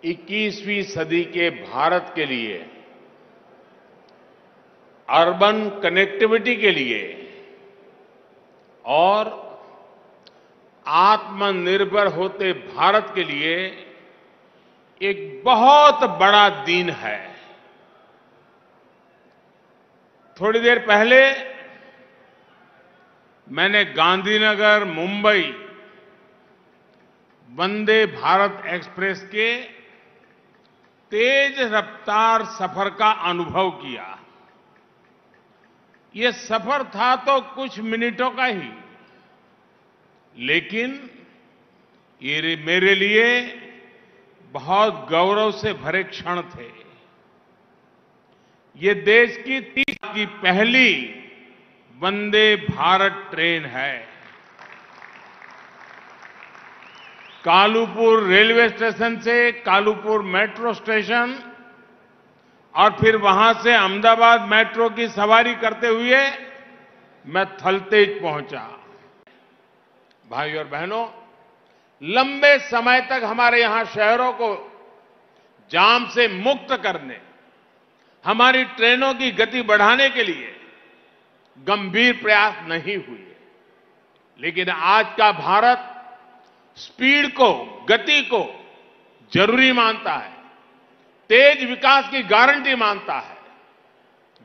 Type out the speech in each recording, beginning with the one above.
21वीं सदी के भारत के लिए, अर्बन कनेक्टिविटी के लिए और आत्मनिर्भर होते भारत के लिए एक बहुत बड़ा दिन है। थोड़ी देर पहले मैंने गांधीनगर मुंबई वंदे भारत एक्सप्रेस के तेज रफ्तार सफर का अनुभव किया। ये सफर था तो कुछ मिनटों का ही, लेकिन ये मेरे लिए बहुत गौरव से भरे क्षण थे। ये देश की पहली वंदे भारत ट्रेन है। कालूपुर रेलवे स्टेशन से कालूपुर मेट्रो स्टेशन और फिर वहां से अहमदाबाद मेट्रो की सवारी करते हुए मैं थलतेज पहुंचा। भाइयों और बहनों, लंबे समय तक हमारे यहां शहरों को जाम से मुक्त करने, हमारी ट्रेनों की गति बढ़ाने के लिए गंभीर प्रयास नहीं हुए। लेकिन आज का भारत स्पीड को, गति को जरूरी मानता है, तेज विकास की गारंटी मानता है।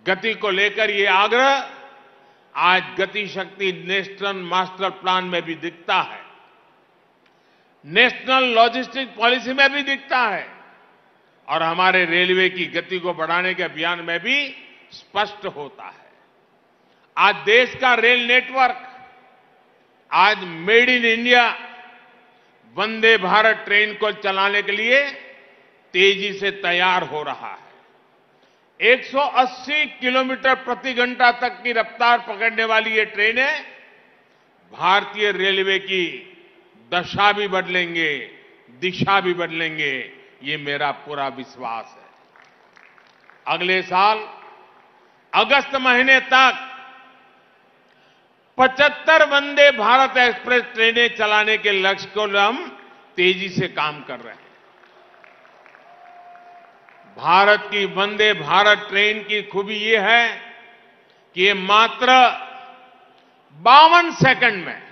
गति को लेकर ये आग्रह आज गति शक्ति नेशनल मास्टर प्लान में भी दिखता है, नेशनल लॉजिस्टिक पॉलिसी में भी दिखता है और हमारे रेलवे की गति को बढ़ाने के अभियान में भी स्पष्ट होता है। आज देश का रेल नेटवर्क, आज made in India Vande Bharat train को चलाने के लिए तेजी से तैयार हो रहा है। 180 किलोमीटर प्रति घंटा तक की रफ्तार पकड़ने वाली ये ट्रेनें भारतीय रेलवे की दशा भी बदलेंगे, दिशा भी बदलेंगे, ये मेरा पूरा विश्वास है। अगले साल अगस्त महीने तक 75 वंदे भारत एक्सप्रेस ट्रेनें चलाने के लक्ष्य को हम तेजी से काम कर रहे हैं। भारत की वंदे भारत ट्रेन की खूबी ये है कि ये मात्र 52 सेकंड में,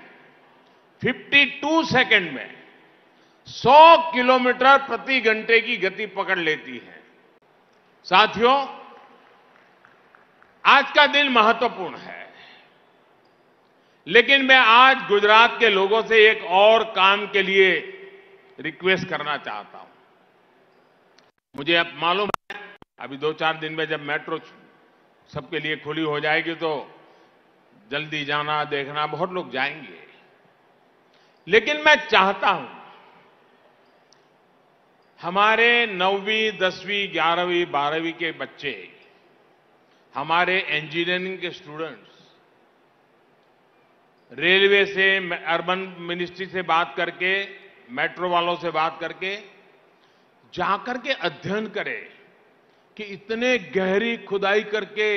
52 सेकंड में 100 किलोमीटर प्रति घंटे की गति पकड़ लेती है। साथियों, आज का दिन महत्वपूर्ण है, लेकिन मैं आज गुजरात के लोगों से एक और काम के लिए रिक्वेस्ट करना चाहता हूं। मुझे अब मालूम है अभी 2-4 दिन में जब मेट्रो सबके लिए खुली हो जाएगी तो जल्दी जाना, देखना, बहुत लोग जाएंगे। लेकिन मैं चाहता हूं हमारे 9वीं, 10वीं, 11वीं, 12वीं के बच्चे, हमारे इंजीनियरिंग के स्टूडेंट्स रेलवे से, अर्बन मिनिस्ट्री से बात करके, मेट्रो वालों से बात करके जाकर के अध्ययन करें कि इतने गहरी खुदाई करके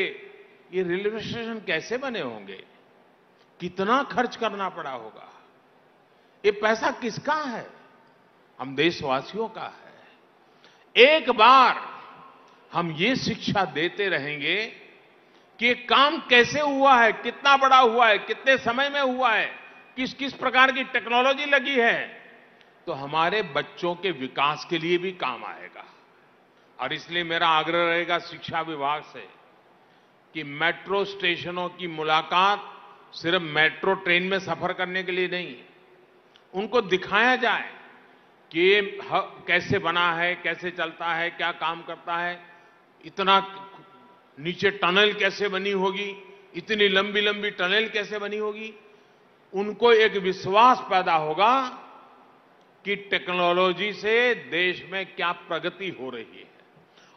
ये रेलवे स्टेशन कैसे बने होंगे, कितना खर्च करना पड़ा होगा, ये पैसा किसका है? हम देशवासियों का है। एक बार हम ये शिक्षा देते रहेंगे कि ये काम कैसे हुआ है, कितना बड़ा हुआ है, कितने समय में हुआ है, किस किस प्रकार की टेक्नोलॉजी लगी है, तो हमारे बच्चों के विकास के लिए भी काम आएगा। और इसलिए मेरा आग्रह रहेगा शिक्षा विभाग से कि मेट्रो स्टेशनों की मुलाकात सिर्फ मेट्रो ट्रेन में सफर करने के लिए नहीं, उनको दिखाया जाए कि ये कैसे बना है, कैसे चलता है, क्या काम करता है, इतना नीचे टनल कैसे बनी होगी, इतनी लंबी लंबी टनल कैसे बनी होगी। उनको एक विश्वास पैदा होगा कि टेक्नोलॉजी से देश में क्या प्रगति हो रही है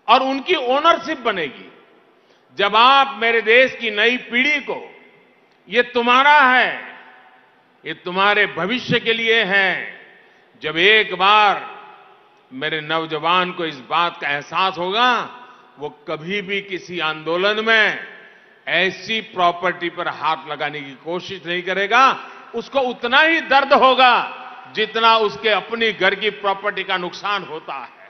और उनकी ओनरशिप बनेगी। जब आप मेरे देश की नई पीढ़ी को ये तुम्हारा है, ये तुम्हारे भविष्य के लिए है, जब एक बार मेरे नौजवान को इस बात का एहसास होगा, वो कभी भी किसी आंदोलन में ऐसी प्रॉपर्टी पर हाथ लगाने की कोशिश नहीं करेगा। उसको उतना ही दर्द होगा जितना उसके अपनी घर की प्रॉपर्टी का नुकसान होता है।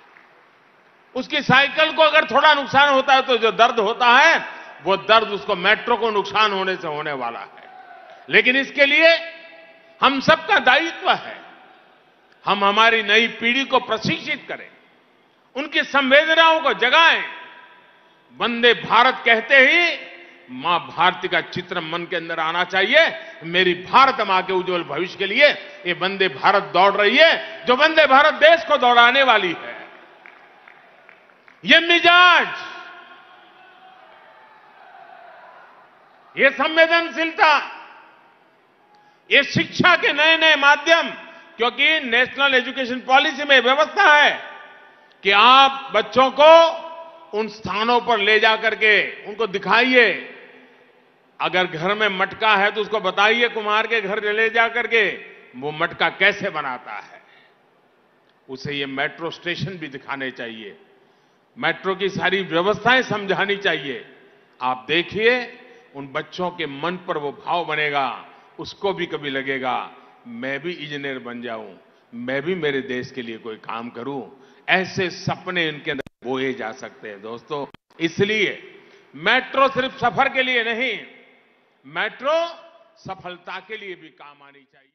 उसकी साइकिल को अगर थोड़ा नुकसान होता है तो जो दर्द होता है वो दर्द उसको मेट्रो को नुकसान होने से होने वाला है। लेकिन इसके लिए हम सबका दायित्व है, हम हमारी नई पीढ़ी को प्रशिक्षित करें, उनकी संवेदनाओं को जगाएं। वंदे भारत कहते ही मां भारती का चित्र मन के अंदर आना चाहिए। मेरी भारत मां के उज्जवल भविष्य के लिए ये वंदे भारत दौड़ रही है, जो वंदे भारत देश को दौड़ाने वाली है। ये मिजाज, ये संवेदनशीलता, ये शिक्षा के नए नए माध्यम, क्योंकि नेशनल एजुकेशन पॉलिसी में व्यवस्था है कि आप बच्चों को उन स्थानों पर ले जाकर के उनको दिखाइए। अगर घर में मटका है तो उसको बताइए कुम्हार के घर ले जाकर के वो मटका कैसे बनाता है। उसे ये मेट्रो स्टेशन भी दिखाने चाहिए, मेट्रो की सारी व्यवस्थाएं समझानी चाहिए। आप देखिए उन बच्चों के मन पर वो भाव बनेगा, उसको भी कभी लगेगा मैं भी इंजीनियर बन जाऊं, मैं भी मेरे देश के लिए कोई काम करूं। ऐसे सपने इनके अंदर बोए जा सकते हैं दोस्तों। इसलिए मेट्रो सिर्फ सफर के लिए नहीं, मेट्रो सफलता के लिए भी काम आनी चाहिए।